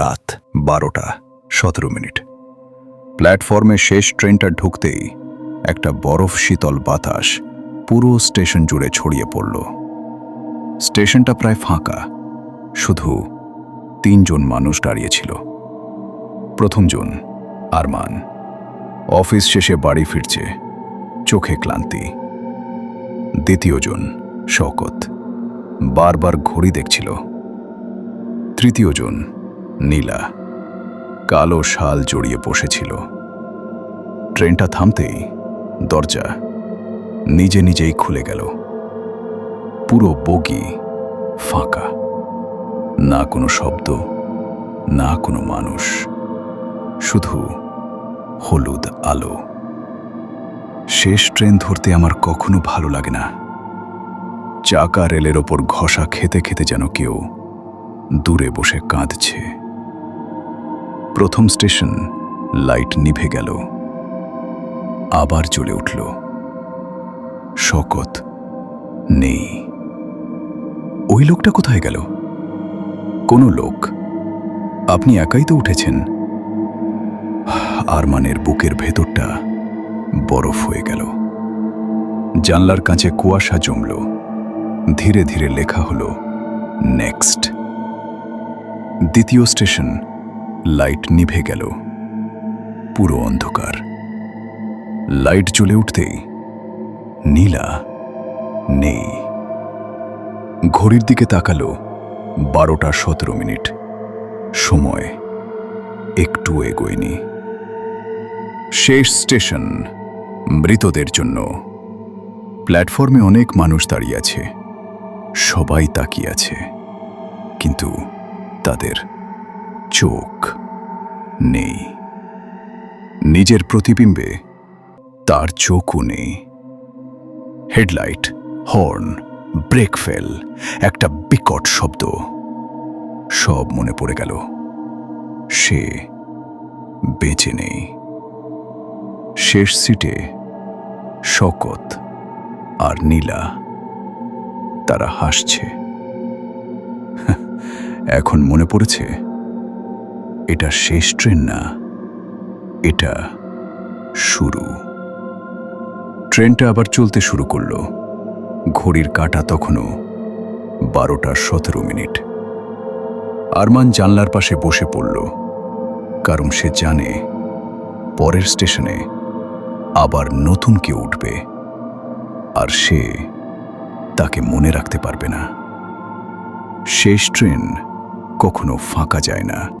রাত 12:17। প্ল্যাটফর্মে শেষ ট্রেনটা ঢুকতেই একটা বরফ শীতল বাতাস পুরো স্টেশন জুড়ে ছড়িয়ে পড়ল। স্টেশনটা প্রায় ফাঁকা, শুধু 3 জন মানুষ দাঁড়িয়েছিল। প্রথমজন আরমান, অফিস শেষে বাড়ি ফিরছে, চোখে ক্লান্তি। দ্বিতীয়জন শওকত, বারবার ঘড়ি দেখছিল। তৃতীয়জন নীলা, কালো শাল জড়িয়ে বসেছিল। ট্রেনটা থামতেই দরজা নিজে নিজেই খুলে গেল। পুরো বগি ফাঁকা, না কোনো শব্দ, না কোনো মানুষ, শুধু হলুদ আলো। শেষ ট্রেন ধরতে আমার কখনো ভালো লাগে না। চাকা রেলের ওপর ঘষা খেতে খেতে যেন কেউ দূরে বসে কাঁদছে। প্রথম স্টেশন, লাইট নিভে গেল, আবার জ্বলে উঠল। শওকত নেই। ওই লোকটা কোথায় গেল? কোনো লোক? আপনি একাই তো উঠেছেন। আরমানের বুকের ভেতরটা বরফ হয়ে গেল। জানলার কাছে কুয়াশা জমল। ধীরে ধীরে লেখা হলো নেক্সট। দ্বিতীয় স্টেশন, লাইট নিভে গেল, পুরো অন্ধকার। লাইট জ্বলে উঠতেই নীলা নেই। ঘড়ির দিকে তাকালো, 12:17। সময় একটু এগোয়নি। শেষ স্টেশন, মৃতদের জন্য। প্ল্যাটফর্মে অনেক মানুষ দাঁড়িয়ে আছে, সবাই তাকিয়ে আছে, কিন্তু তাদের চোখ নেই। নিজের প্রতিবিম্বে তার চোখও নেই। হেডলাইট, হর্ন, ব্রেক ফেল, একটা বিকট শব্দ। সব মনে পড়ে গেল। সে বেঁচে নেই। শেষ সিটে শওকত আর নীলা, তারা হাসছে। এখন মনে পড়েছে, এটা শেষ ট্রেন না, এটা শুরু। ট্রেনটা আবার চলতে শুরু করলো। ঘড়ির কাঁটা তখনও 12:17। আরমান জানলার পাশে বসে পড়ল, কারণ সে জানে পরের স্টেশনে আবার নতুন কেউ উঠবে, আর সে তাকে মনে রাখতে পারবে না। শেষ ট্রেন কখনো ফাঁকা যায় না।